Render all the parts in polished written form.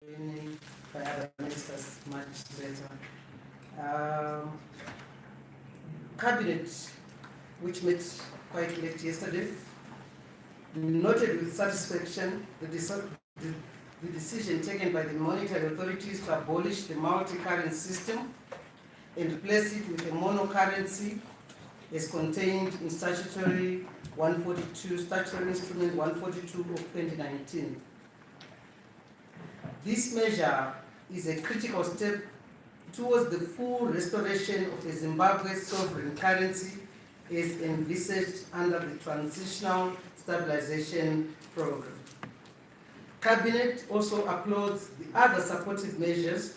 by other ministers much later. Cabinet, which met quite late yesterday, noted with satisfaction the decision taken by the monetary authorities to abolish the multi-currency system and replace it with a mono-currency as contained in Statutory 142, Statutory Instrument 142 of 2019. This measure is a critical step towards the full restoration of the Zimbabwe sovereign currency as envisaged under the Transitional Stabilization Program. Cabinet also applauds the other supportive measures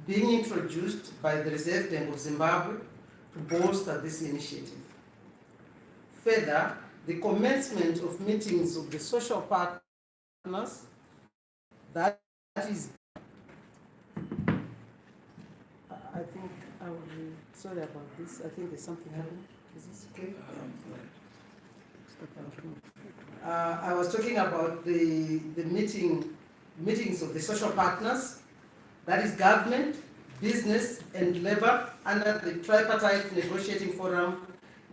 being introduced by the Reserve Bank of Zimbabwe to bolster this initiative. Further, the commencement of meetings of the social partners, that is, I think, sorry about this, I think there's something happening. Is this okay? I was talking about the meetings of the social partners, that is government, business and labor under the tripartite negotiating forum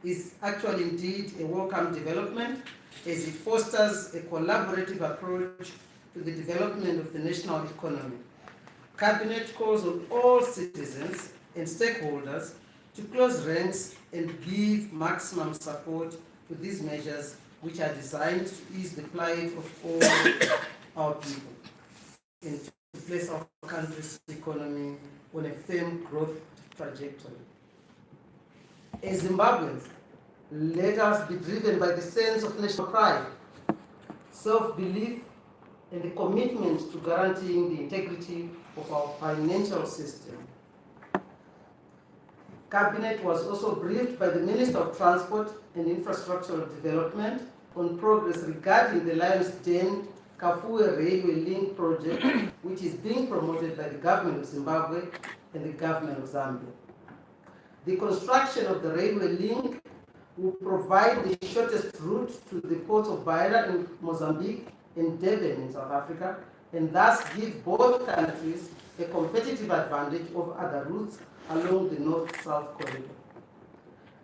is actually indeed a welcome development as it fosters a collaborative approach to the development of the national economy. Cabinet calls on all citizens and stakeholders to close ranks and give maximum support to these measures which are designed to ease the plight of all our people and to place our country's economy on a firm growth trajectory. As Zimbabweans, let us be driven by the sense of national pride, self-belief, and the commitment to guaranteeing the integrity of our financial system. Cabinet was also briefed by the Minister of Transport and Infrastructural Development on progress regarding the Lions Den Kafue Railway Link project, which is being promoted by the government of Zimbabwe and the government of Zambia. The construction of the railway link will provide the shortest route to the ports of Beira in Mozambique and Durban in South Africa, and thus give both countries a competitive advantage over other routes along the north-south corridor.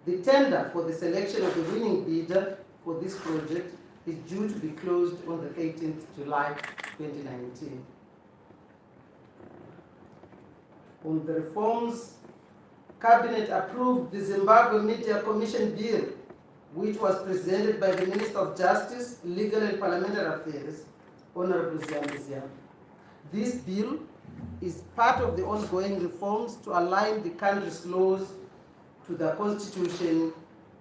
The tender for the selection of the winning bidder for this project is due to be closed on the 18th July 2019. On the reforms, Cabinet approved the Zimbabwe Media Commission Bill, which was presented by the Minister of Justice, Legal and Parliamentary Affairs, Honorable Zanu-PF. This bill is part of the ongoing reforms to align the country's laws to the Constitution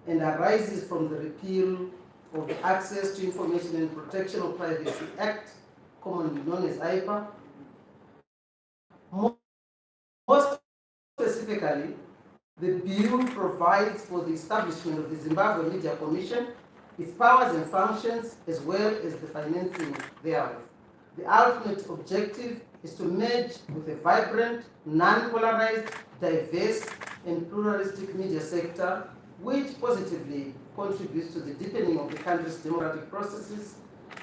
and arises from the repeal of the Access to Information and Protection of Privacy Act, commonly known as IPA. More specifically, the bill provides for the establishment of the Zimbabwe Media Commission, its powers and functions, as well as the financing thereof. The ultimate objective is to merge with a vibrant, non-polarized, diverse, and pluralistic media sector, which positively contributes to the deepening of the country's democratic processes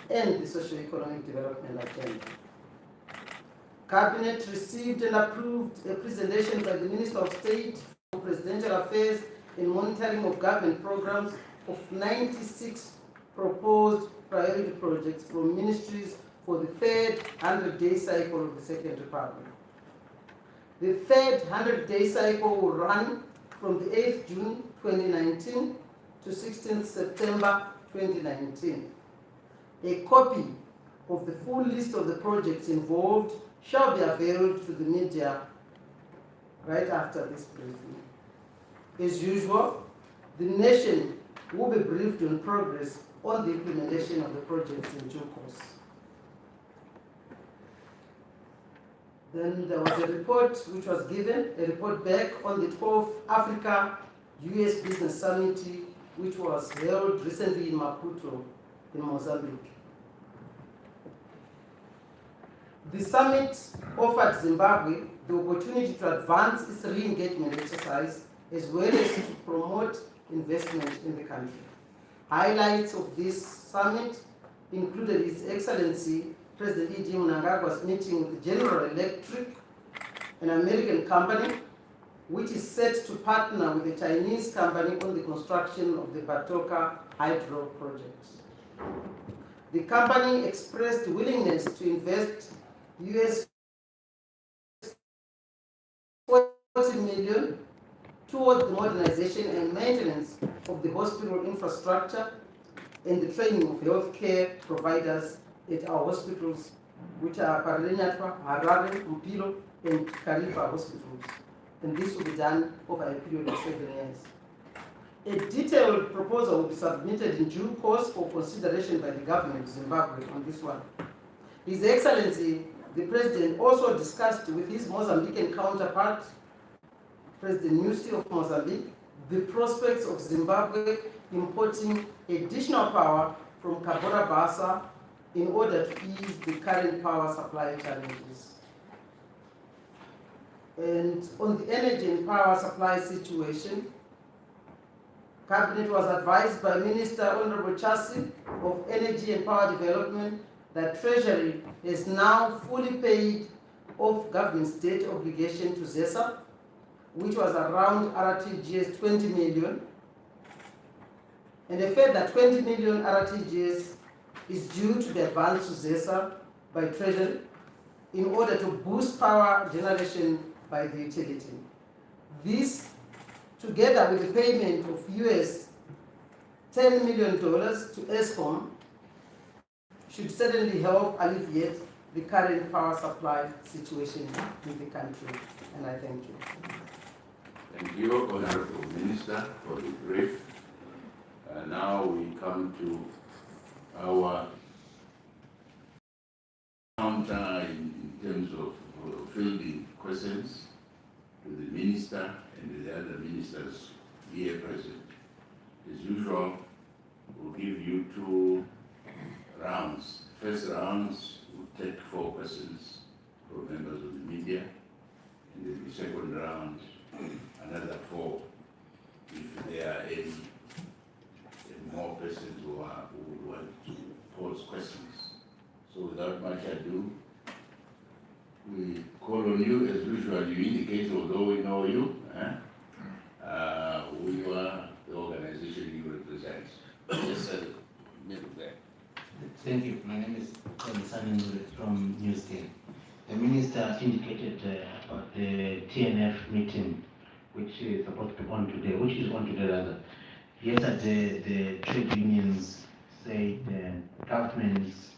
and the socio-economic development agenda. Cabinet received and approved a presentation by the Minister of State for Presidential Affairs and Monitoring of Government Programs of 96 proposed priority projects from ministries for the third 100-day cycle of the Second Republic. The third 100-day cycle will run from the 8th June 2019 to 16th September 2019. A copy of the full list of the projects involved shall be available to the media right after this briefing. As usual, the nation will be briefed on progress on the implementation of the projects in due course. Then there was a report which was given, a report back on the 12th Africa-US Business Summit, which was held recently in Maputo, in Mozambique. The summit offered Zimbabwe the opportunity to advance its re-engagement exercise as well as to promote investment in the country. Highlights of this summit included His Excellency President E.G. Mnangagwa was meeting with General Electric, an American company, which is set to partner with a Chinese company on the construction of the Batoka hydro project. The company expressed willingness to invest US 40 million towards the modernization and maintenance of the hospital infrastructure and the training of healthcare providers at our hospitals, which are Paralenyatwa, Harare, Mpilo, and Karifa hospitals. And this will be done over a period of 7 years. A detailed proposal will be submitted in due course for consideration by the government of Zimbabwe on this one. His Excellency, the President, also discussed with his Mozambican counterpart, President Nyusi of Mozambique, the prospects of Zimbabwe importing additional power from Cabora Bassa in order to ease the current power supply challenges. And on the energy and power supply situation, Cabinet was advised by Minister Honorable Chassi of Energy and Power Development that Treasury has now fully paid off government's debt obligation to ZESA, which was around RTGS 20 million. And a further 20 million RTGS is due to be advanced to ZESA by Treasury in order to boost power generation by the utility. This, together with the payment of US $10 million to ESCOM, should certainly help alleviate the current power supply situation in the country. And I thank you. Thank you, Honorable Minister, for the brief. Now we come to our counter in terms of fielding questions to the Minister and the other ministers here present. As usual, we'll give you 2 rounds. First rounds will take 4 questions from members of the media, and then the second round, another 4, if there are any more persons who would want to pose questions. So without much ado, we call on you as usual. You indicate, although we know you, who you are, the organization you represent. Just a middle there. Thank you. My name is Zanu-PF from News 10. The Minister indicated about the TNF meeting, which is supposed to be on today, rather. Yesterday, the trade unions said the government's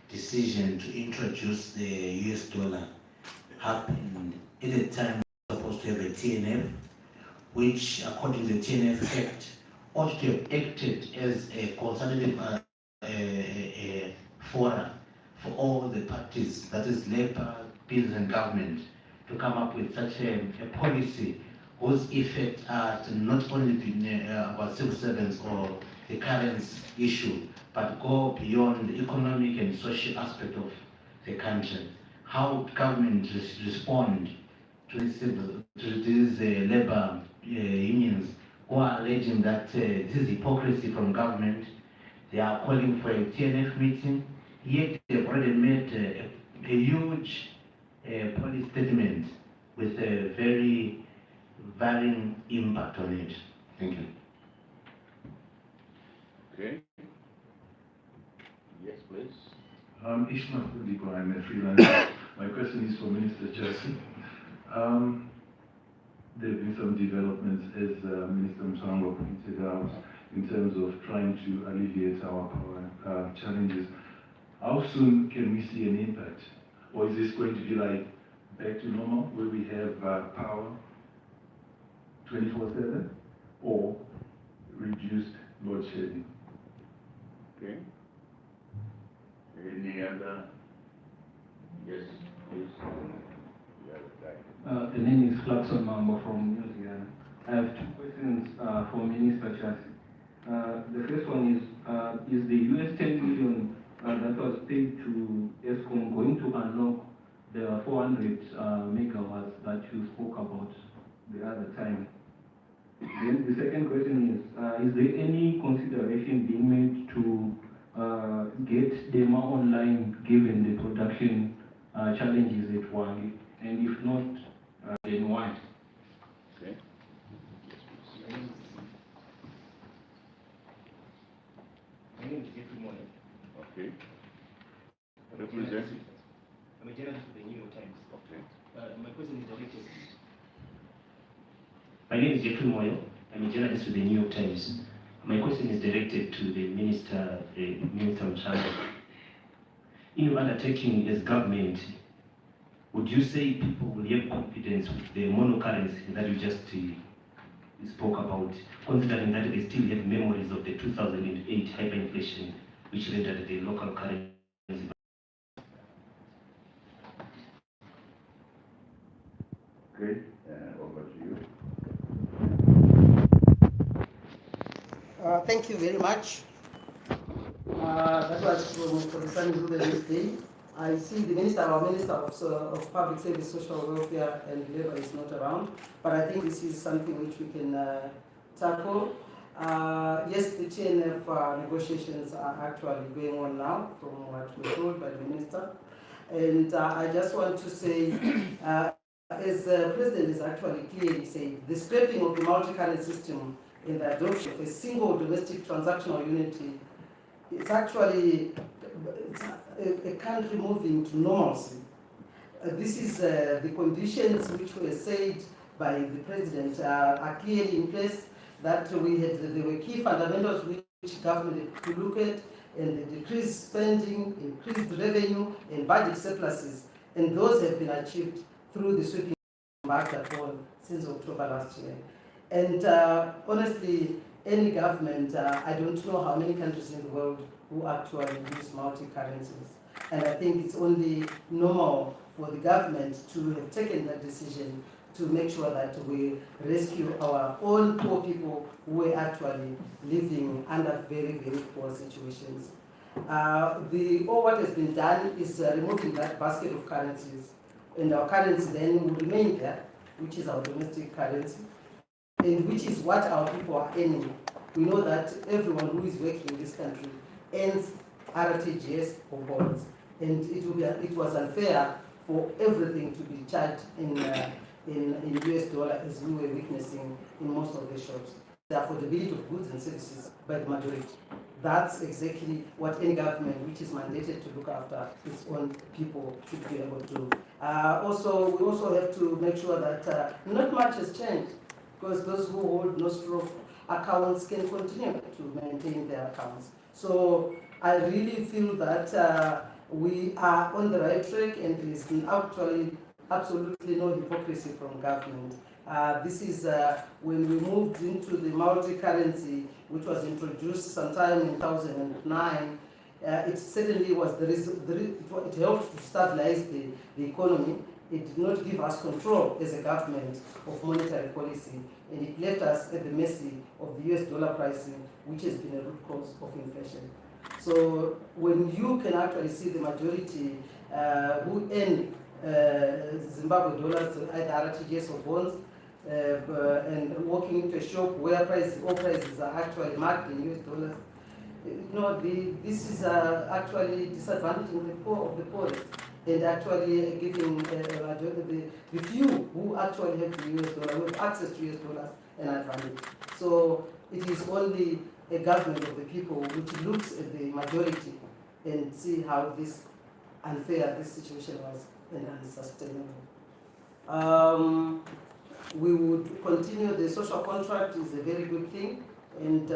decision to introduce the US dollar happened at a time we were supposed to have a TNF, which, according to the TNF Act, ought to have acted as a consultative forum for all the parties, that is Labour, business and government, to come up with such a policy whose effect are not only about civil servants or the currency issue, but go beyond the economic and social aspect of the country. How government respond to these labor unions who are alleging that this is hypocrisy from government. They are calling for a TNF meeting, yet they've already made a huge policy statement with a very varying impact on it. Thank you. Okay. Yes, please. Ishmael Kudipo, I'm a freelancer. My question is for Minister Chassi. There have been some developments, as Minister Msango pointed out, in terms of trying to alleviate our power challenges. How soon can we see an impact? Or is this going to be like back to normal, where we have power 24/7, or reduced load shedding? Okay. Any other? Yes, please. The other guy. The name is Clarkson Mambo from New Zealand. I have 2 questions for Minister Chassi. The first one is the US 10 million that was paid to ESCOM going to unlock the 400 megawatts that you spoke about the other time? Then the second question is there any consideration being made to get demo online given the production challenges at Wangi? And if not, then why? Okay. My name is Jeffrey Moyo. Okay. Represent. I'm a journalist with the New York Times. Okay. My question is directed. My name is Jeffrey Moyo. I'm a journalist with the New York Times. My question is directed to the Minister Mshango. In your undertaking as government, would you say people will have confidence with the monocurrency that you just spoke about, considering that they still have memories of the 2008 hyperinflation, which rendered the local currency? Okay. Over to you. Thank you very much. That was for the Sunday Day. I see the minister, our Minister of Public Service, Social Welfare and Labour is not around, but I think this is something which we can tackle. Yes, the TNF negotiations are actually going on now, from what we're told by the minister. And I just want to say, as the President is actually clearly saying, the scrapping of the multi-currency system in the adoption of a single domestic transactional unity, it's actually a country moving to normalcy. This is the conditions which were said by the President are clearly in place, that there were key fundamentals which government had to look at, and the decreased spending, increased revenue, and budget surpluses, and those have been achieved through the sweeping embarked upon since October last year. And honestly, any government, I don't know how many countries in the world who actually use multi-currencies. And I think it's only normal for the government to have taken that decision to make sure that we rescue our own poor people who are actually living under very, very poor situations. What has been done is removing that basket of currencies, and our currency then will remain there, which is our domestic currency, and which is what our people are earning. We know that everyone who is working in this country earns RTGS or bonds, and it was unfair for everything to be charged in US dollar, as we were witnessing in most of the shops. The affordability of goods and services by the majority. That's exactly what any government which is mandated to look after its own people should be able to do. We also have to make sure that not much has changed, because those who hold nostro accounts can continue to maintain their accounts. So I really feel that we are on the right track, and there is actually absolutely no hypocrisy from government. This is when we moved into the multi-currency, which was introduced sometime in 2009. It certainly was it helped to stabilize the economy. It did not give us control as a government of monetary policy, and it left us at the mercy of the US dollar pricing, which has been a root cause of inflation. So when you can actually see the majority who earn Zimbabwe dollars, either RTGS or bonds, and walking into a shop where all prices are actually marked in US dollars, this is actually disadvantaging the poor of the poorest, and actually giving the few who actually have the US dollar, who have access to US dollars, an advantage. So it is only a government of the people which looks at the majority and see how unfair this situation was and unsustainable. We would continue. The social contract is a very good thing, and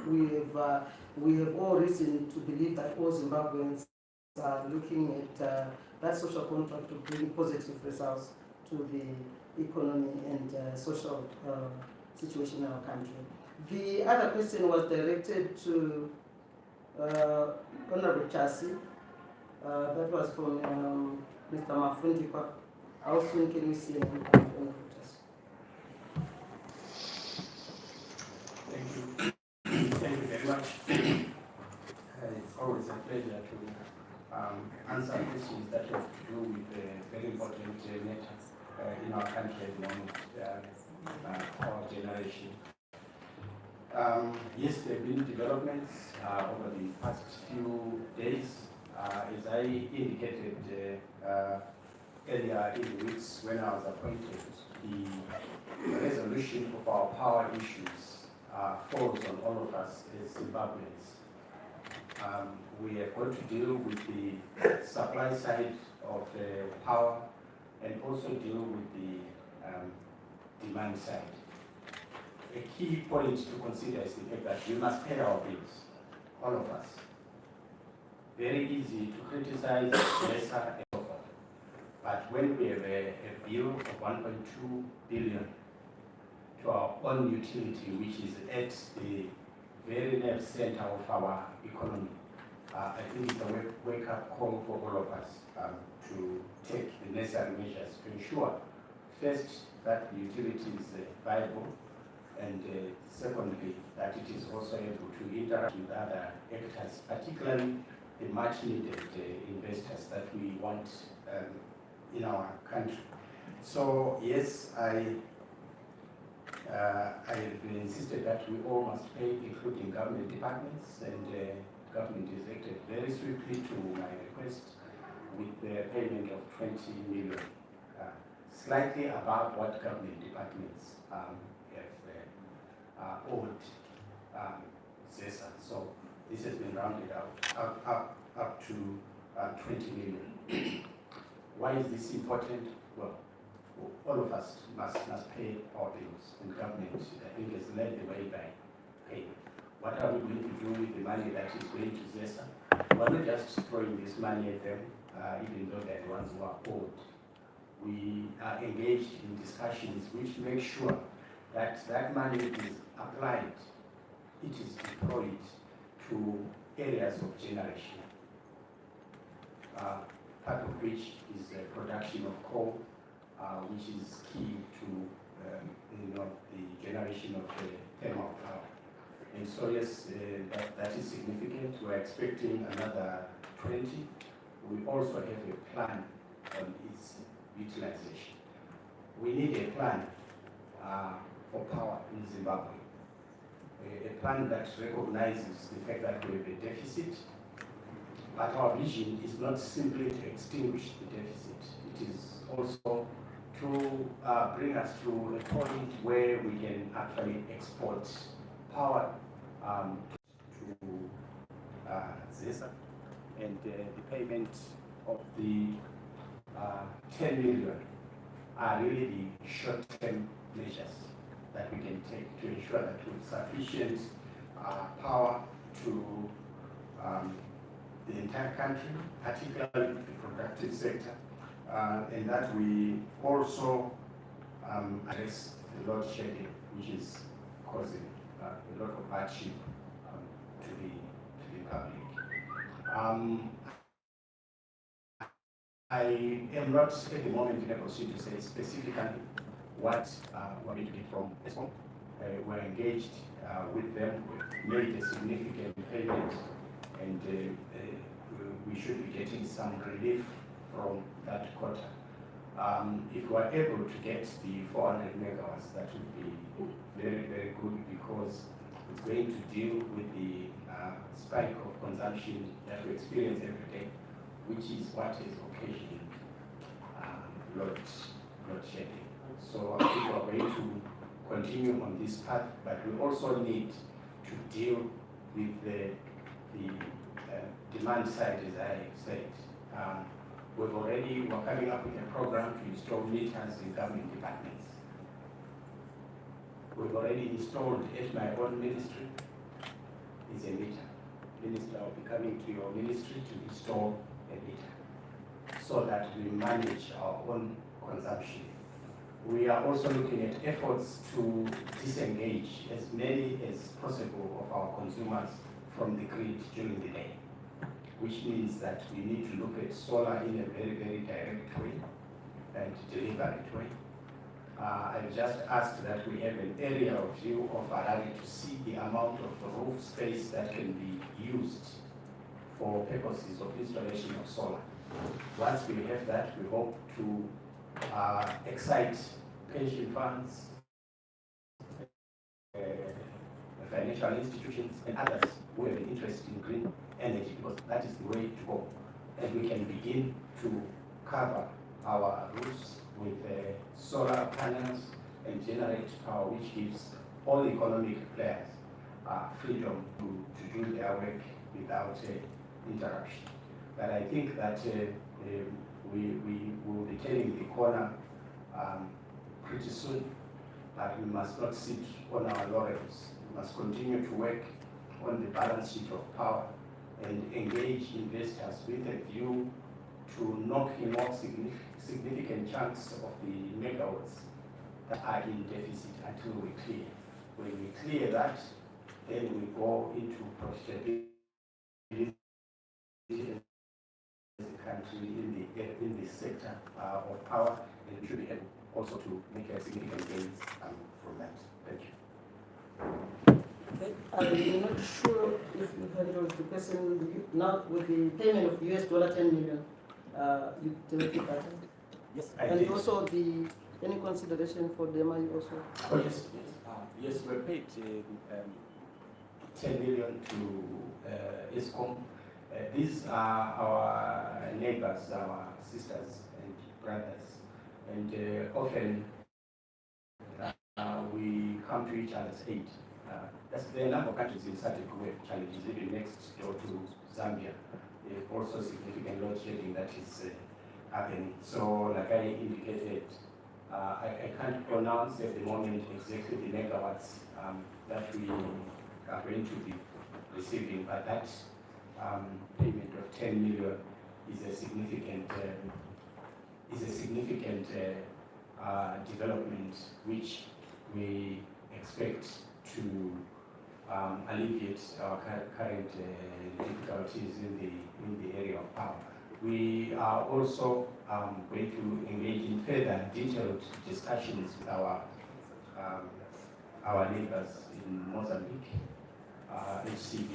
we have all reason to believe that all Zimbabweans are looking at that social contract to bring positive results to the economy and social situation in our country. The other question was directed to Honorable Chasi. That was from Mr. Mafundikwa. How soon can we see an impact on the protest? Thank you. Thank you very much. It's always a pleasure to answer questions that have to do with very important matters in our country at the moment, our generation. Yes, there have been developments over the past few days. As I indicated earlier in the weeks when I was appointed, the resolution of our power issues falls on all of us as Zimbabweans. We have got to deal with the supply side of power and also deal with the demand side. A key point to consider is the fact that we must pay our bills, all of us. Very easy to criticize lesser and so forth. But when we have a bill of 1.2 billion to our own utility, which is at the very left center of our economy, I think it's a wake-up call for all of us to take the necessary measures to ensure, first, that the utility is viable, and secondly, that it is also able to interact with other actors, particularly the much-needed investors that we want in our country. So yes, I have insisted that we all must pay, including government departments, and government is acted very swiftly to my request with the payment of 20 million, slightly above what government departments have owed ZESA. So this has been rounded up to 20 million. Why is this important? Well, all of us must pay our bills, and government, I think, has led the way by paying. What are we going to do with the money that is going to ZESA? We're not just throwing this money at them, even though they're the ones who are owed. We are engaged in discussions which make sure that that money is applied, it is deployed to areas of generation, part of which is the production of coal, which is key to the generation of thermal power. And so yes, that is significant. We're expecting another 20. We also have a plan on its utilization. We need a plan for power in Zimbabwe. A plan that recognizes the fact that we have a deficit, but our vision is not simply to extinguish the deficit. It is also to bring us to a point where we can actually export power to ZESA, and the payment of the 10 million are really the short-term measures that we can take to ensure that we have sufficient power to the entire country, particularly the productive sector, and that we also address the load shedding, which is causing a lot of hardship to the public. I am not at the moment in a position to say specifically what we're going to get from ESCOM. We're engaged with them. We've made a significant payment, and we should be getting some relief from that quarter. If we're able to get the 400 megawatts, that would be very, very good, because it's going to deal with the spike of consumption that we experience every day, which is what is occasioning load shedding. So I think we're going to continue on this path, but we also need to deal with the demand side, as I said. We're coming up with a program to install meters in government departments. We've already installed at my own ministry is a meter. Minister will be coming to your ministry to install a meter so that we manage our own consumption. We are also looking at efforts to disengage as many as possible of our consumers from the grid during the day, which means that we need to look at solar in a very, very direct way and deliberate way. I've just asked that we have an aerial view of Harare to see the amount of roof space that can be used for purposes of installation of solar. Once we have that, we hope to excite pension funds, financial institutions and others who have an interest in green energy, because that is the way to go. And we can begin to cover our roofs with solar panels and generate power, which gives all economic players freedom to do their work without interruption. But I think that we will be turning the corner pretty soon, but we must not sit on our laurels. We must continue to work on the balance sheet of power and engage investors with a view to knocking off significant chunks of the megawatts that are in deficit until we clear. When we clear that, then we go into profitability as a country in the sector of power, and we should be able also to make a significant gains from that. Thank you. Okay. I'm not sure if you handled the question now with the payment of US dollar 10 million. You dealt with that. Yes, I And did. also any consideration for them also? Oh, yes, yes. Yes, we're paid 10 million to ESCOM. These are our neighbors, our sisters and brothers. And often we come to each other's aid. There are a number of countries in SADC who have challenges, even next door to Zambia. There's also significant load shedding that is happening. So, like I indicated, I can't pronounce at the moment exactly the megawatts that we are going to be receiving, but that payment of 10 million is a significant development which we expect to alleviate our current difficulties in the area of power. We are also going to engage in further detailed discussions with our neighbors in Mozambique, HCB,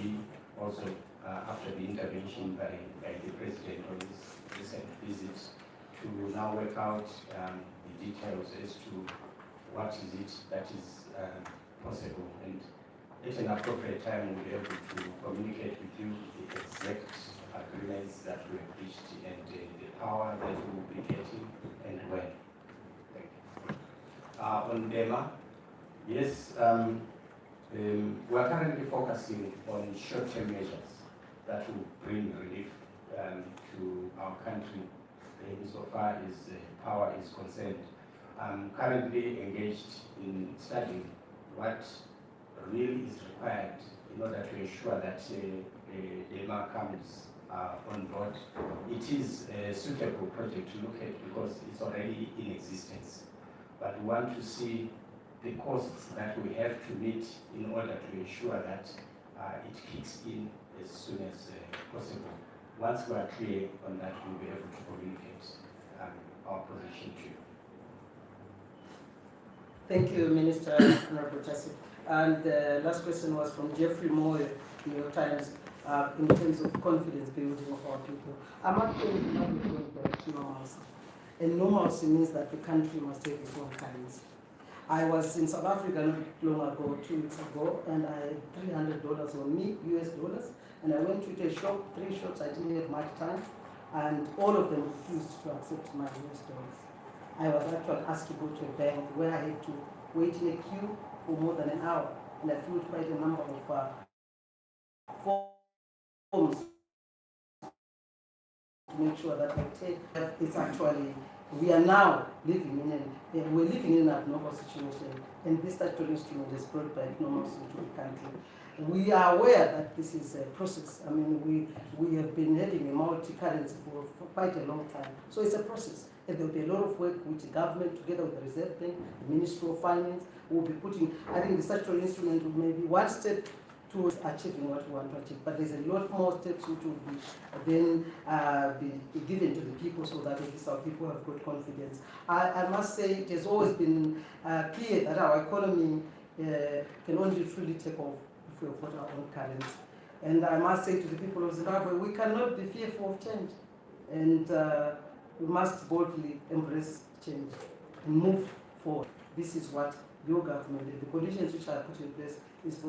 also after the intervention by the president on his recent visit, to now work out the details as to what is it that is possible, and at an appropriate time we'll be able to communicate with you the exact agreements that we have reached and the power that we will be getting and when. Thank you. On DEMA, yes, we are currently focusing on short-term measures that will bring relief to our country insofar as power is concerned. I'm currently engaged in studying what really is required in order to ensure that DEMA comes on board. It is a suitable project to look at because it's already in existence. But we want to see the costs that we have to meet in order to ensure that it kicks in as soon as possible. Once we are clear on that, we'll be able to communicate our position to you. Thank you, Minister Honorable Tassi. And the last question was from Jeffrey Moore, New York Times, in terms of confidence building of our people. I'm actually with normalcy. And normalcy means that the country must take its own currency. I was in South Africa not long ago, 2 weeks ago, and I had $300 on me, US dollars, and I went to a shop, 3 shops, I didn't have much time, and all of them refused to accept my US dollars. I was actually asked to go to a bank where I had to wait in a queue for more than an hour, and I filled quite a number of forms to make sure that I take. It's actually, we are now living in an abnormal situation, and this statutory instrument is brought back normalcy to the country. We are aware that this is a process. I mean, we have been having a multi-currency for quite a long time, so it's a process. And there will be a lot of work with the government, together with the Reserve Bank, the Ministry of Finance, will be putting, I think the statutory instrument will maybe one step towards achieving what we want to achieve. But there's a lot more steps which will be then be given to the people so that at least our people have good confidence. I must say it has always been clear that our economy can only truly take off if we have got our own currency. And I must say to the people of Zimbabwe, we cannot be fearful of change. And we must boldly embrace change and move forward. This is what your government, and the conditions which are put in place is for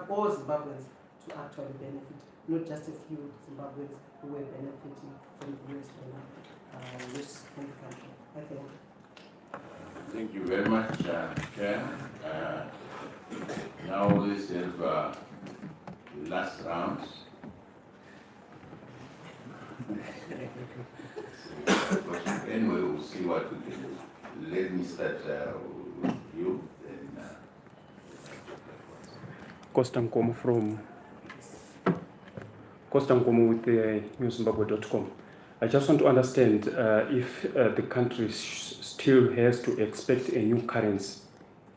all Zimbabweans to actually benefit, not just a few Zimbabweans who were benefiting from the US dollar use in the country. I thank you. Thank you very much, Chair. Now let's have the last round. Anyway, we'll see what we can do. Let me start with you. Then, Costa Nkomo from Costa Nkomo with newzimbabwe.com. I just want to understand if the country still has to expect a new currency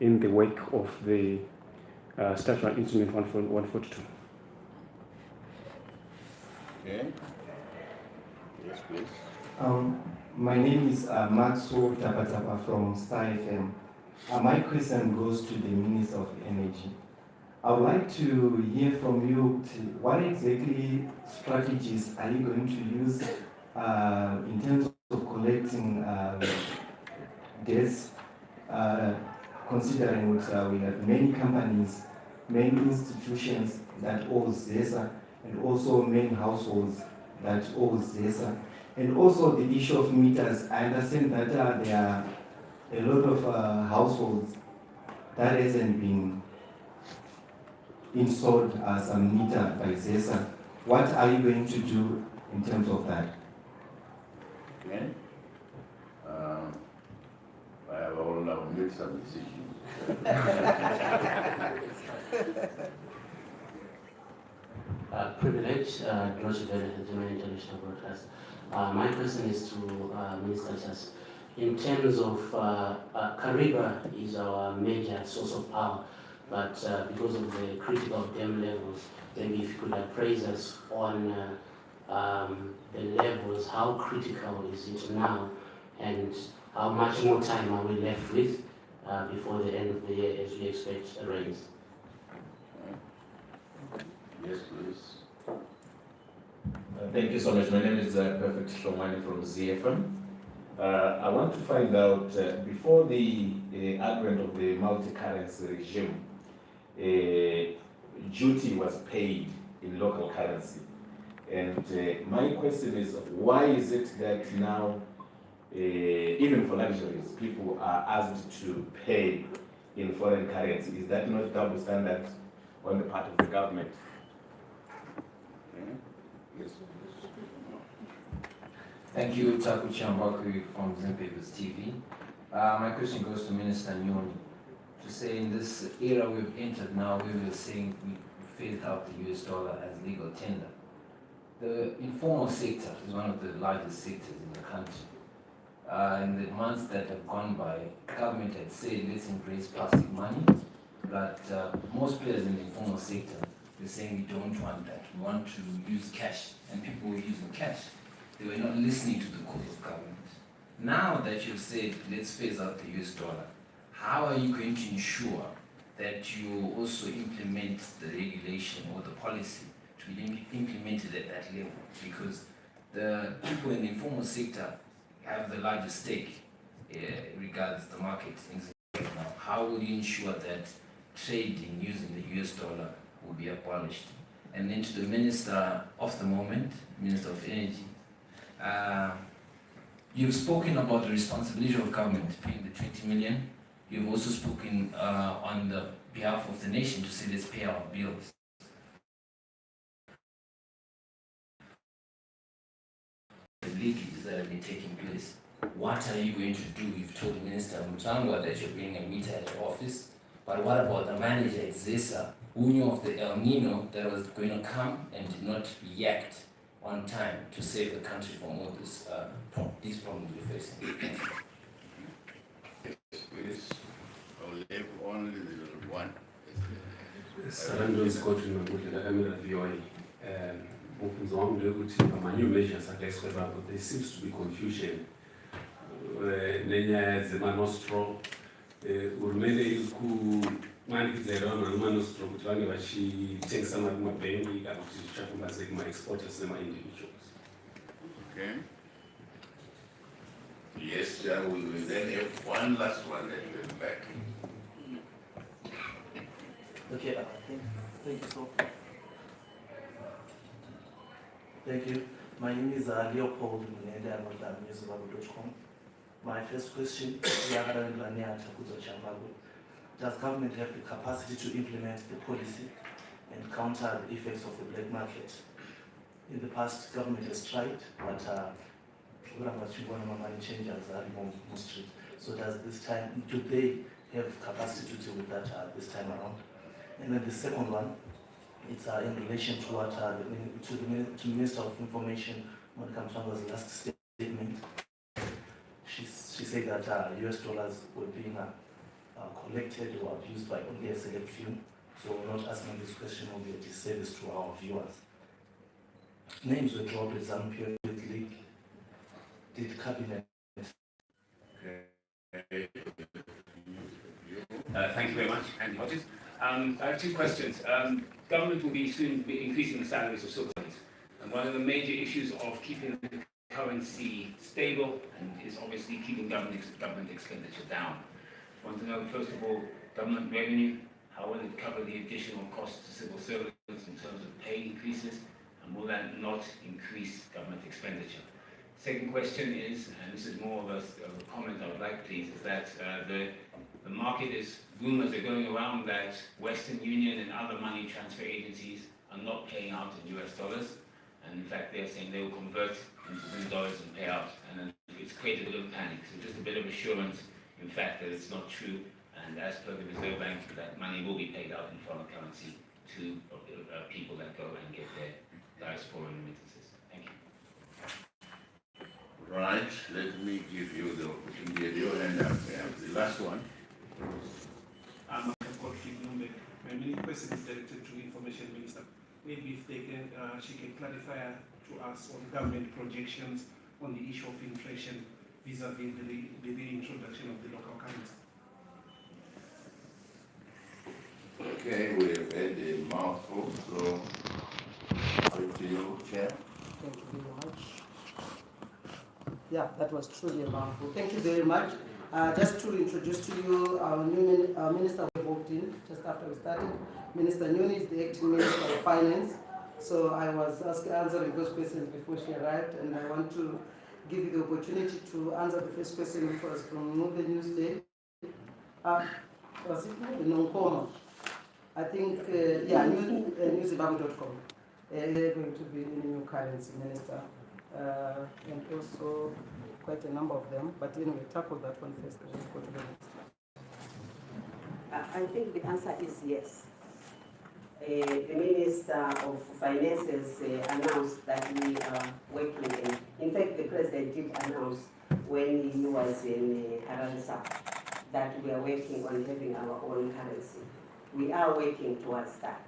in the wake of the Statutory Instrument 142. Okay. Yes, please. My name is Maxwell Tapatapa from Star FM. My question goes to the Minister of Energy. I would like to hear from you what exactly strategies are you going to use in terms of collecting debts, considering that we have many companies, many institutions that owe ZESA, and also many households that owe ZESA. And also the issue of meters. I understand that there are a lot of households that hasn't been installed as a meter by ZESA. What are you going to do in terms of that? Okay. I have all now made some decisions. Privilege, Deutsche Welle, the German international broadcast. My question is to Minister Chas. In terms of Kariba is our major source of power, but because of the critical dam levels, maybe if you could appraise us on the levels, how critical is it now, and how much more time are we left with before the end of the year as we expect rains? Yes, please. Thank you so much. My name is Perfect Shomani from ZFM. I want to find out, before the advent of the multi-currency regime, duty was paid in local currency. And my question is, why is it that now, even for luxuries, people are asked to pay in foreign currency? Is that not double standard on the part of the government? Yes. Thank you, Taku Chambakwi from Zanu-PF TV. My question goes to Minister Nyoni. To say in this era we've entered now, we were saying we phased out the US dollar as legal tender. The informal sector is one of the largest sectors in the country. In the months that have gone by, government had said let's embrace plastic money, but most players in the informal sector, they're saying we don't want that. We want to use cash, and people were using cash. They were not listening to the call of government. Now that you've said let's phase out the US dollar, how are you going to ensure that you also implement the regulation or the policy to be implemented at that level? Because the people in the informal sector have the largest stake regards the market in Zimbabwe now. How will you ensure that trading using the US dollar will be abolished? And then to the Minister of the moment, Minister of Energy, you've spoken about the responsibility of government paying the 20 million. You've also spoken on the behalf of the nation to say let's pay our bills. The leakages that have been taking place. What are you going to do? You've told Minister Mutangwa that you're bringing a meter at your office, but what about the manager at ZESA who knew of the El Nino that was going to come and did not react on time to save the country from all this, these problems we're facing? Please, I'll leave only the one. Sarandon Scott Maguti, the camera VOA. Opens on the new measures are expected, but there seems to be confusion. Nenya Zemanostro, Urmele ku Manikizera and Manostro, Twangashi takes some of my baby, and she's my exporters, my individuals. Okay. Yes, we will then have one last one that will back. Okay, thank you so much. Thank you. My name is Leopold Munende. I'm with newszimbabwe.com. My first question is, does government have the capacity to implement the policy and counter the effects of the black market? In the past, government has tried, but money changers are more strict. So do they have capacity to deal with that this time around? And then the second one, it's in relation to what to the Minister of Information, Monica Mtwanga's last statement. She said that US dollars were being collected or abused by only a select few. So we're not asking this question, will be a disservice to our viewers. Names were dropped at Zanu-PF League. Did cabinet? Thank you very much, Andy Hodges. I have two questions. Government will soon be increasing the salaries of civil servants, and one of the major issues of keeping the currency stable is obviously keeping government expenditure down. I want to know, first of all, government revenue, how will it cover the additional costs to civil servants in terms of pay increases, and will that not increase government expenditure? Second question is, and this is more of a comment I would like, please, is that the market rumors are going around that Western Union and other money transfer agencies are not paying out in US dollars, and in fact they're saying they will convert into dollars and pay out, and then it's created a bit of panic. So just a bit of assurance, in fact, that it's not true, and as per the Reserve Bank, that money will be paid out in foreign currency to people that go and get their diaspora remittances. Thank you. Right, let me give you the opportunity. And the last one. I'm my main question is directed to the Information Minister. Maybe if they can, she can clarify to us on government projections on the issue of inflation vis-a-vis the reintroduction of the local currency. Okay, we have had a mouthful, so over to you, Chair. Thank you very much. Yeah, that was truly a mouthful. Thank you very much. Just to introduce to you our new minister who walked in just after we started. Minister Nyoni is the acting Minister of Finance. So I was answering those questions before she arrived, and I want to give you the opportunity to answer the first question, which was from Nube Newsday. Was it Nonkoma? I think, newszimbabwe.com. They're going to be the new currency minister. And also quite a number of them, but anyway, tackle that one first and we'll go to the next. I think the answer is yes. The Minister of Finances announced that we are working, in fact the President did announce when he was in Haransa that we are working on having our own currency. We are working towards that.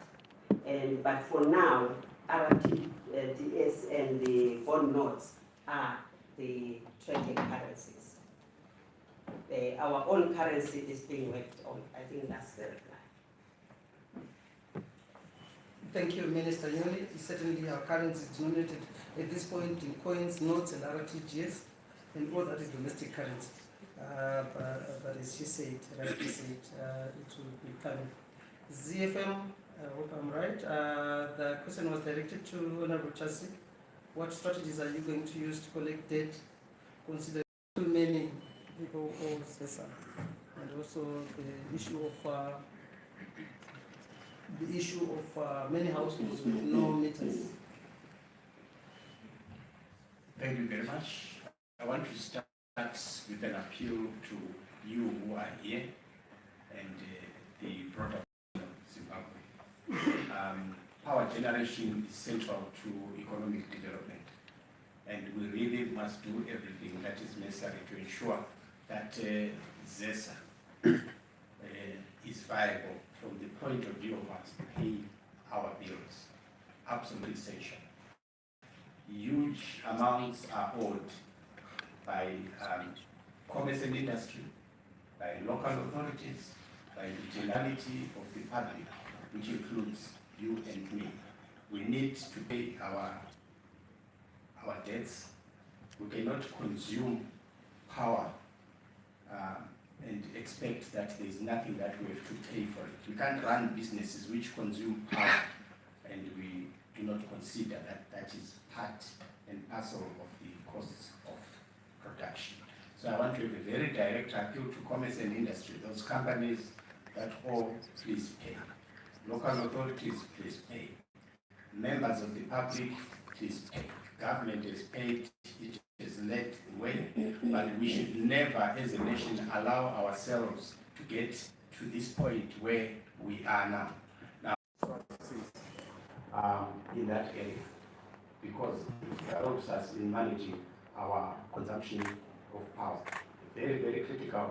But for now, RTDS and the bond notes are the trading currencies. Our own currency is being worked on. I think that's the reply. Thank you, Minister Nyoni. Certainly our currency is denominated at this point in coins, notes, and RTGS, and all that is domestic currency. But as she said, rightly said, it will be coming. ZFM, I hope I'm right. The question was directed to Honorable Chasi. What strategies are you going to use to collect debt, considering too many people owe CESA? And also the issue of many households with no meters. Thank you very much. I want to start with an appeal to you who are here and the broader Zimbabwe. Power generation is central to economic development, and we really must do everything that is necessary to ensure that ZESA is viable from the point of view of us paying our bills. Absolutely essential. Huge amounts are owed by commerce and industry, by local authorities, by the generality of the public, which includes you and me. We need to pay our debts. We cannot consume power and expect that there's nothing that we have to pay for it. We can't run businesses which consume power and we do not consider that that is part and parcel of the costs of production. So I want to have a very direct appeal to commerce and industry. Those companies that owe, please pay. Local authorities, please pay. Members of the public, please pay. Government has paid, it has led the way, but we should never, as a nation, allow ourselves to get to this point where we are now. In that area, because it helps us in managing our consumption of power. A very, very critical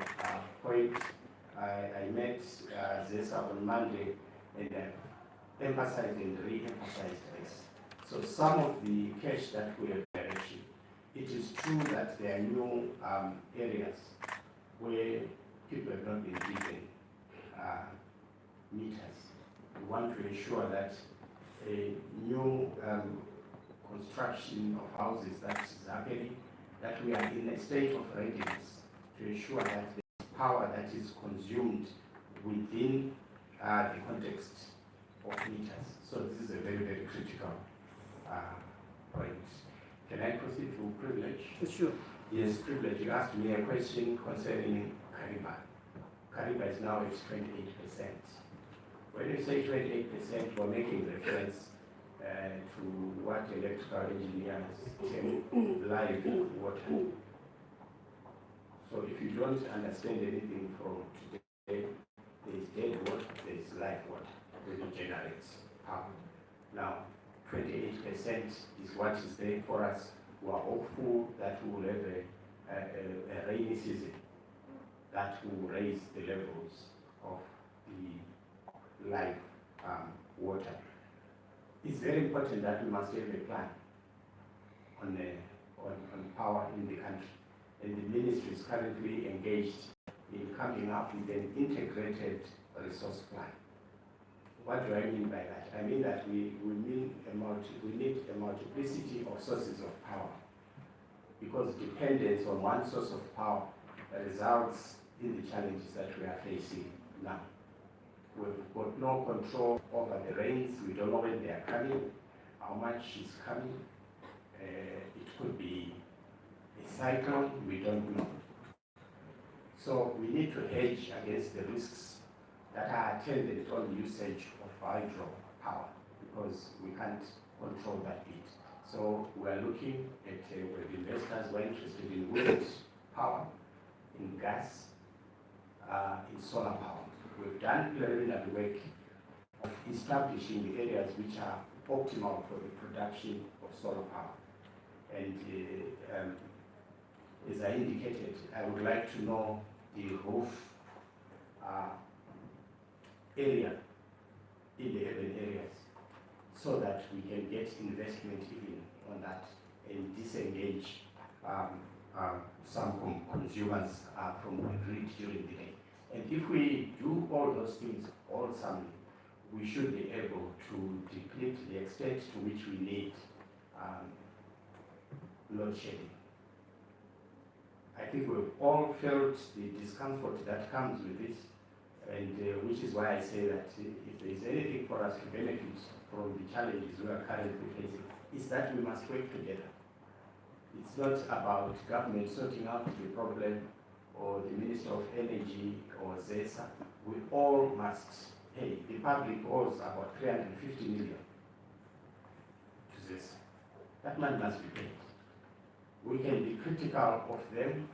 point. I met ZESA on Monday and emphasized and re-emphasized this. So some of the cash that we have direction, it is true that there are new areas where people have not been given meters. We want to ensure that a new construction of houses that is happening, that we are in a state of readiness to ensure that the power that is consumed within the context of meters. So this is a very, very critical point. Can I proceed to privilege? Sure. Yes, privilege. You asked me a question concerning Kariba. Kariba is now at 28%. When you say 28%, we're making reference to what electrical engineers term live water. So if you don't understand anything from today, there is dead water, there is live water, that generates power. Now, 28% is what is there for us. We are hopeful that we will have a rainy season that will raise the levels of the live water. It's very important that we must have a plan on power in the country. And the ministry is currently engaged in coming up with an integrated resource plan. What do I mean by that? I mean that we need a multiplicity of sources of power, because dependence on one source of power results in the challenges that we are facing now. We've got no control over the rains. We don't know when they are coming, how much is coming. It could be a cyclone, we don't know. So we need to hedge against the risks that are attendant on the usage of hydro power, because we can't control that bit. So we are looking at where investors who are interested in wind power, in gas, in solar power. We've done preliminary work of establishing the areas which are optimal for the production of solar power. And as I indicated, I would like to know the roof area in the urban areas, so that we can get investment even on that and disengage some consumers from the grid during the day. And if we do all those things wholesomely, we should be able to deplete the extent to which we need load shedding. I think we've all felt the discomfort that comes with this, and which is why I say that if there is anything for us to benefit from the challenges we are currently facing, it's that we must work together. It's not about government sorting out the problem, or the Minister of Energy, or ZESA. We all must pay. The public owes about 350 million to ZESA. That money must be paid. We can be critical of them,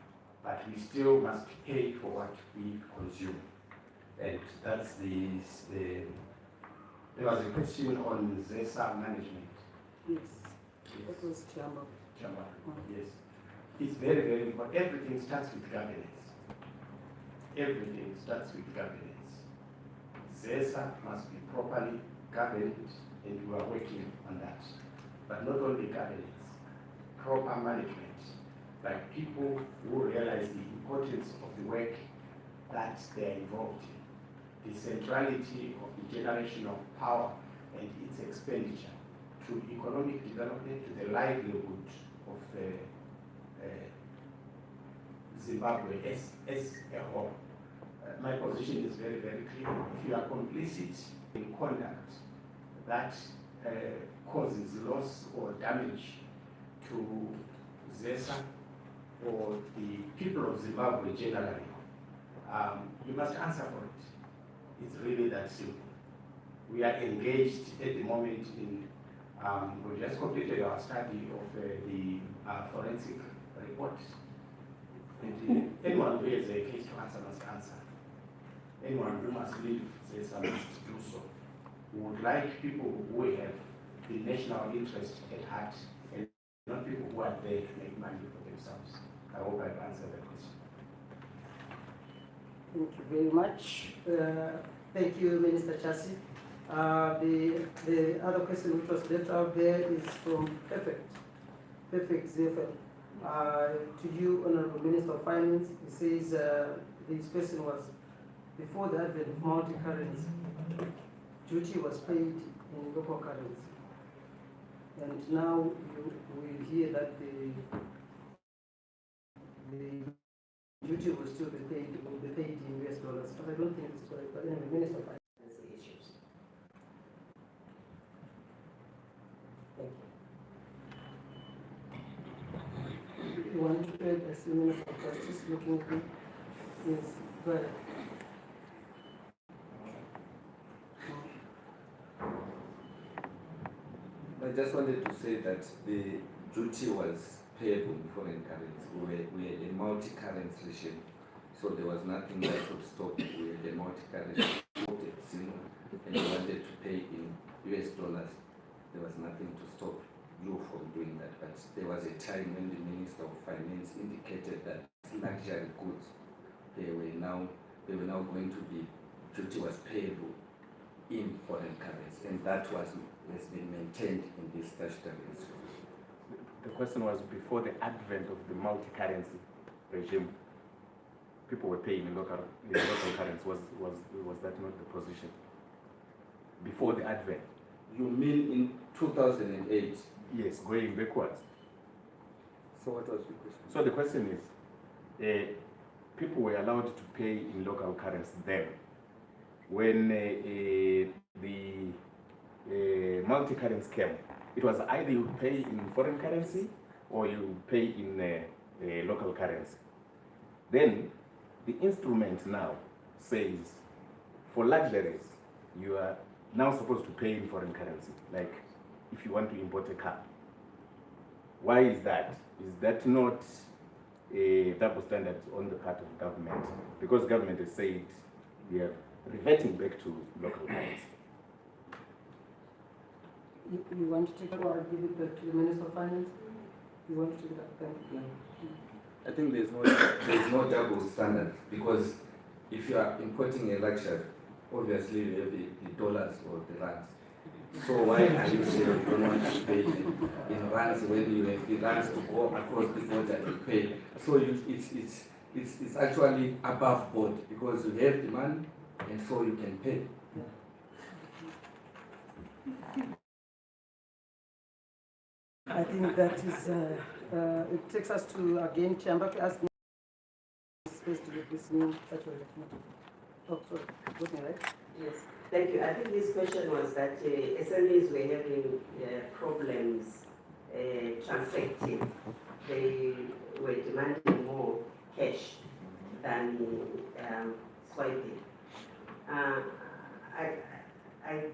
but we still must pay for what we consume. And that's there was a question on ZESA management. Yes, that was Chamber. Yes. It's very, very important. Everything starts with governance. Everything starts with governance. ZESA must be properly governed, and we are working on that. But not only governance, proper management, by people who realize the importance of the work that they are involved in, the centrality of the generation of power and its expenditure to economic development, to the livelihood of Zimbabwe as a whole. my position is very, very clear. If you are complicit in conduct that causes loss or damage to ZESA or the people of Zimbabwe generally, you must answer for it. It's really that simple. We are engaged at the moment in, we just completed our study of the forensic report. And anyone who has a case to answer must answer. Anyone who must leave ZESA must do so. We would like people who have the national interest at heart and not people who are there to make money for themselves. I hope I've answered that question. Thank you very much. Thank you, Minister Chasi. The other question which was left out there is from Perfect ZFL. To you, Honorable Minister of Finance, he says this question was before the advent of multi-currency, duty was paid in local currency. And now we hear that the duty will still be paid, will be paid in US dollars, but I don't think it's correct. But anyway, Minister of Finance issues. Thank you. You want to add as the Minister of Justice looking at me? Yes, go ahead. I just wanted to say that the duty was payable in foreign currency. We had a multi-currency regime, so there was nothing that could stop. We had a multi-currency Zanu, and we wanted to pay in US dollars. There was nothing to stop you from doing that. But there was a time when the Minister of Finance indicated that luxury goods, they were now going to be, duty was payable in foreign currency, and that has been maintained in this statutory instrument. The question was before the advent of the multi-currency regime, people were paying in local currency. Was that not the position? Before the advent? You mean in 2008? Yes, going backwards. So what was the question? So the question is, people were allowed to pay in local currency then. When the multi-currency came, it was either you pay in foreign currency or you pay in local currency. Then the instrument now says for luxuries, you are now supposed to pay in foreign currency, like if you want to import a car. Why is that? Is that not a double standard on the part of government? Because government has said we are reverting back to local currency. You want to take it or give it back to the Minister of Finance? You want to take it up? Thank you. I think there's no double standard, because if you are importing a luxury, obviously you have the dollars or the rands. So why are you saying you don't want to pay in rands when you have the rands to go across the border and pay? So it's actually above board, because you have the money and so you can pay. I think that is, it takes us to, again, Chamba to ask me space to get this new statutory document. Oh, sorry, got me right? Yes, thank you. I think this question was that SMEs were having problems transacting. They were demanding more cash than swiping. I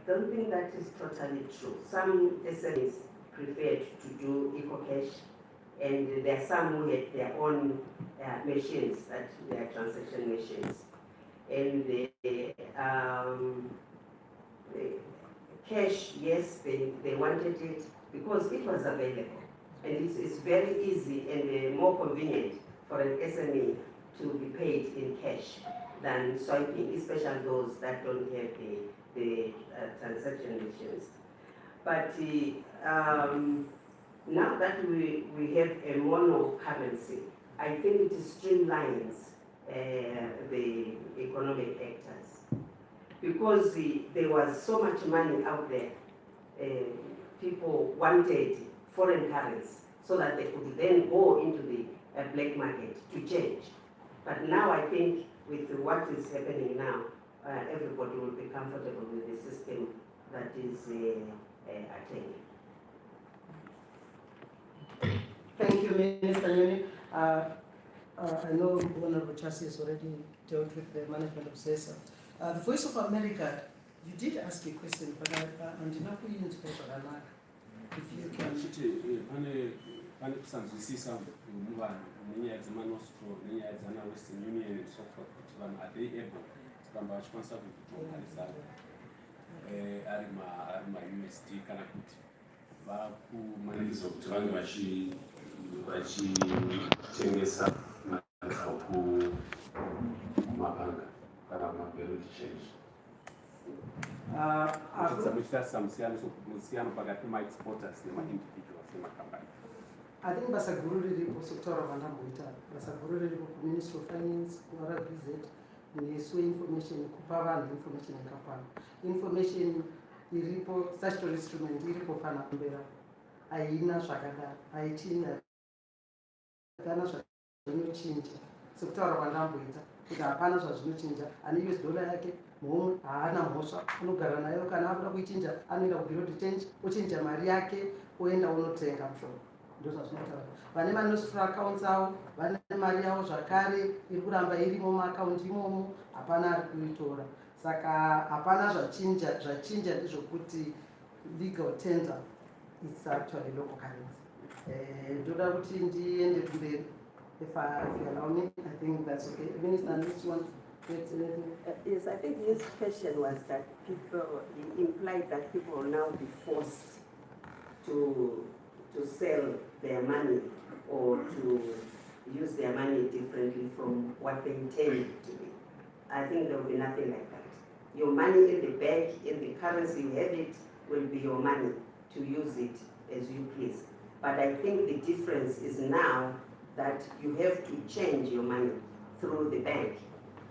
don't think that is totally true. Some SMEs preferred to do EcoCash, and there are some who had their own machines, that they are transaction machines. And the cash, yes, they wanted it because it was available. And it's very easy and more convenient for an SME to be paid in cash than swiping, especially those that don't have the transaction machines. But now that we have a mono currency, I think it streamlines the economic actors, because there was so much money out there. People wanted foreign currency so that they could then go into the black market to change. But now I think with what is happening now, everybody will be comfortable with the system that is attained. Thank you, Minister Nyoni. I know Honorable Chassis has already dealt with the management of CESA. The Voice of America, you did ask a question, but I'm not going to if you can. Pane kusanzwisisa muvanhu nenyaya dzemanostro nenyaya dzana Western Union and so forth kuti vanhu are they able kuti vamba vachikwanisa kuzvitoa mari dzavo ari ma-USD kana kuti vakumanikisa kuti vange vachitengesa mari dzavo kumabhanga kana kumabheroti change. muchitarisa musiyano pakati pema-exporters nema-individuals nemacompany. I think basa guru riripo sekutaura vandamboita basa guru riripo kuministry of finance kuRBZ nesu information kupa vanhu information yakakwana. Information iripo statutory instrument iripo panambera haina zvakadaro haichina hapana zvinochinja sekutaura kwandamboita kuti hapana zvazvinochinja ane US dollar yake mhomwe haana mhosva unogara nayo kana akuda kuichinja anoenda kubiroti change ochinja mari yake oenda unotenga mushonga. Ndozvazvinotaura vane manostro accounts avo vane mari yavo zvakare iri kuramba irimo mumaakaunti imomo hapana ari kuitora saka hapana zvachinja ndezvokuti legal tender it's actually local currency. Ndoda kuti ndiende kumberi if you allow me. I think that's okay. Minister, unless you want to get anything. Yes, I think his question was that he implied that people will now be forced to sell their money or to use their money differently from what they intended to be. I think there will be nothing like that. Your money in the bank, in the currency you have it, will be your money to use it as you please. But I think the difference is now that you have to change your money through the bank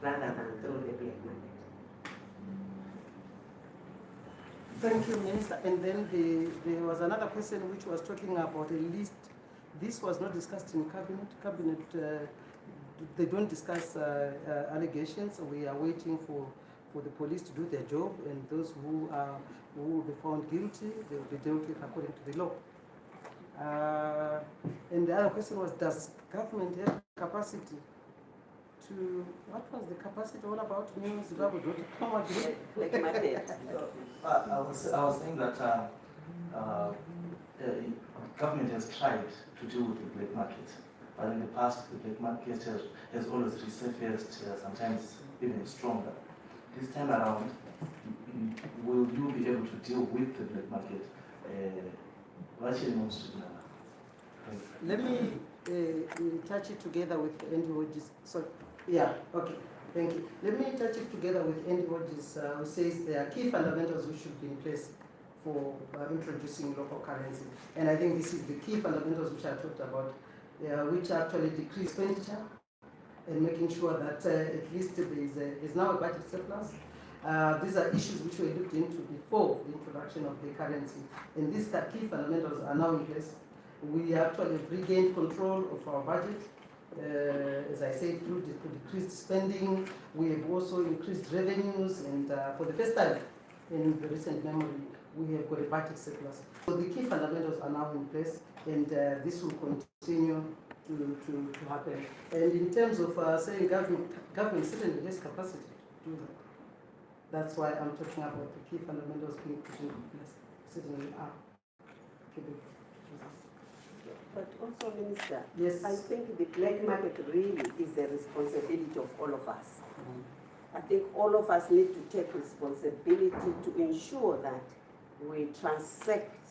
rather than through the black market. Thank you, Minister. And then there was another question which was talking about a list. This was not discussed in cabinet. Cabinet, they don't discuss allegations. We are waiting for the police to do their job, and those who will be found guilty, they will be dealt with according to the law. And the other question was, does government have capacity to, what was the capacity all about? Black market. I was saying that government has tried to deal with the black market, but in the past the black market has always resurfaced, sometimes even stronger. This time around, will you be able to deal with the black market? Let me touch it together with Andy Hodges. So, yeah, okay, thank you. Let me touch it together with Andy Hodges, who says there are key fundamentals which should be in place for introducing local currency. And I think this is the key fundamentals which I talked about, which actually decrease expenditure and making sure that at least there is now a budget surplus. These are issues which we looked into before the introduction of the currency. And these key fundamentals are now in place. We actually regained control of our budget. As I said, through decreased spending, we have also increased revenues, and for the first time in the recent memory, we have got a budget surplus. So the key fundamentals are now in place, and this will continue to happen. And in terms of saying government certainly has capacity to do that. That's why I'm talking about the key fundamentals being put into place. Certainly are capable. But also, Minister, yes, I think the black market really is the responsibility of all of us. I think all of us need to take responsibility to ensure that we transact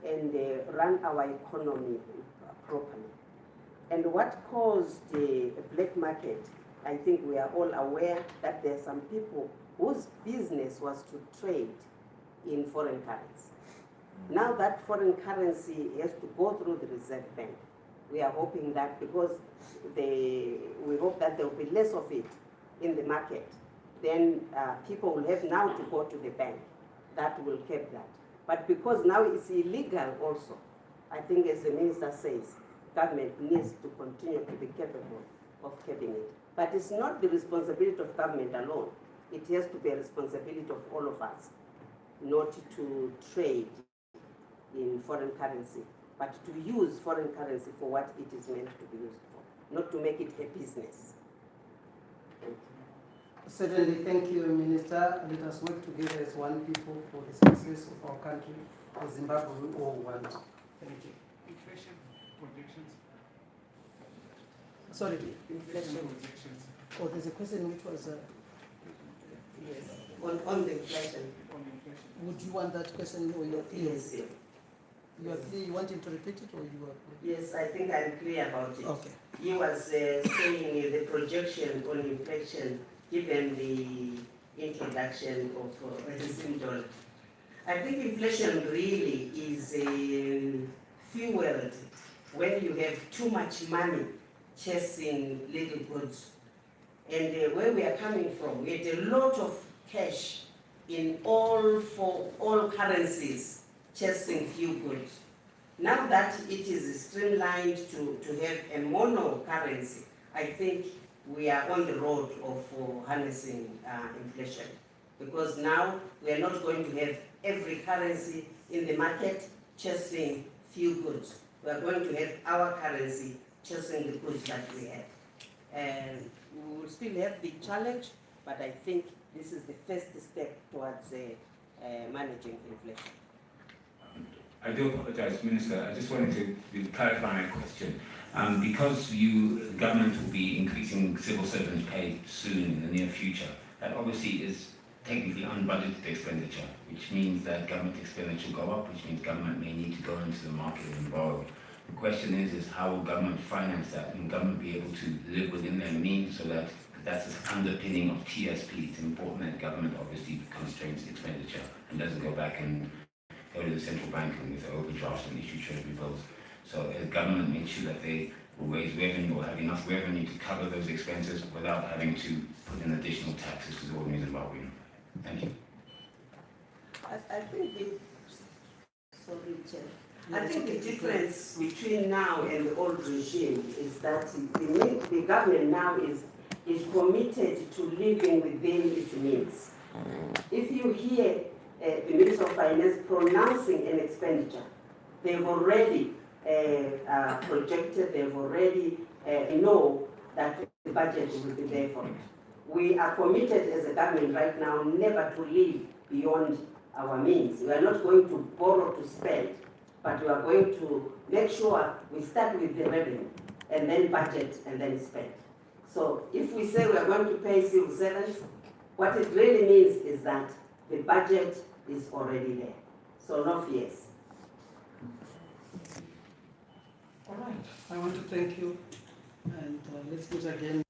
and run our economy properly. And what caused the black market, I think we are all aware that there are some people whose business was to trade in foreign currency. Now that foreign currency has to go through the Reserve Bank. We are hoping that because we hope that there will be less of it in the market, then people will have now to go to the bank. That will keep that. But because now it's illegal also, I think as the Minister says, government needs to continue to be capable of keeping it. But it's not the responsibility of government alone. It has to be a responsibility of all of us, not to trade in foreign currency, but to use foreign currency for what it is meant to be used for, not to make it a business. Certainly, thank you, Minister. Let us work together as one people for the success of our country, for Zimbabwe we all want. Thank you. Inflation projections. Sorry, Inflation projections. Oh, there's a question which was... Yes, on the inflation. On inflation. Would you want that question or you're clear? Yes, yes. You are clear, you want him to repeat it or you are clear? Yes, I think I'm clear about it. Okay. He was saying the projection on inflation given the introduction of the symbol. I think inflation really is fueled when you have too much money chasing little goods. And where we are coming from, we had a lot of cash in all currencies chasing few goods. Now that it is streamlined to have a mono currency, I think we are on the road of harnessing inflation. Because now we are not going to have every currency in the market chasing few goods. We are going to have our currency chasing the goods that we have. And we will still have the challenge, but I think this is the first step towards managing inflation. I do apologize, Minister. I just wanted to clarify my question. Because the government will be increasing civil servants' pay soon in the near future, that obviously is technically unbudgeted expenditure, which means that government expenditure will go up, which means government may need to go into the market and borrow. The question is how will government finance that? Will government be able to live within their means so that that's the underpinning of TSP? It's important that government obviously constrains expenditure and doesn't go back and go to the central bank and with overdrafts and issue treasury bills. So the government makes sure that they will raise revenue or have enough revenue to cover those expenses without having to put in additional taxes to the ordinary Zimbabwean. Thank you. I think the difference between now and the old regime is that the government now is committed to living within its means. If you hear the Minister of Finance pronouncing an expenditure, they've already projected, they've already know that the budget will be there for it. We are committed as a government right now never to live beyond our means. We are not going to borrow to spend, but we are going to make sure we start with the revenue and then budget and then spend. So if we say we are going to pay civil servants, what it really means is that the budget is already there. So no fears. All right, I want to thank you and let's meet again.